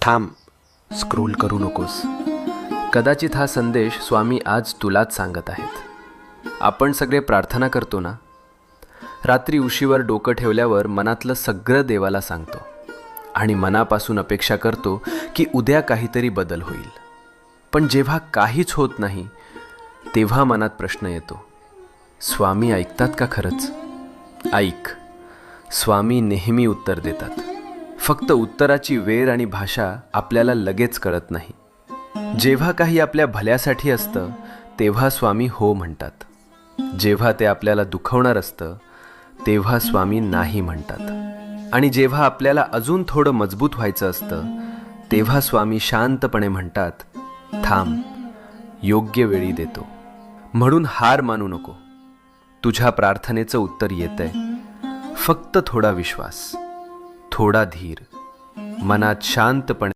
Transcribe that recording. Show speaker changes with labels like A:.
A: थांब, स्क्रोल करू नकोस. कदाचित हा संदेश स्वामी आज तुलाच सांगत आहेत. आपण सगळे प्रार्थना करतो ना, रात्री उशीवर डोकं ठेवल्यावर मनातलं सगळं देवाला सांगतो आणि मनापासून अपेक्षा करतो की उद्या काहीतरी बदल होईल. पण जेव्हा काहीच होत नाही तेव्हा मनात प्रश्न येतो, स्वामी ऐकतात का खरंच? ऐक, स्वामी नेहमी उत्तर देतात. फक्त उत्तराची वेळ आणि भाषा आपल्याला लगेच कळत नाही. जेव्हा काही आपल्या भल्यासाठी असतं तेव्हा स्वामी हो म्हणतात. जेव्हा ते आपल्याला दुखवणार असतं तेव्हा स्वामी नाही म्हणतात. आणि जेव्हा आपल्याला अजून थोडं मजबूत व्हायचं असतं तेव्हा स्वामी शांतपणे म्हणतात, थांब, योग्य वेळी देतो. म्हणून हार मानू नको. तुझ्या प्रार्थनेचं उत्तर येतंय. फक्त थोडा विश्वास, थोडा धीर, मनात शांतपणे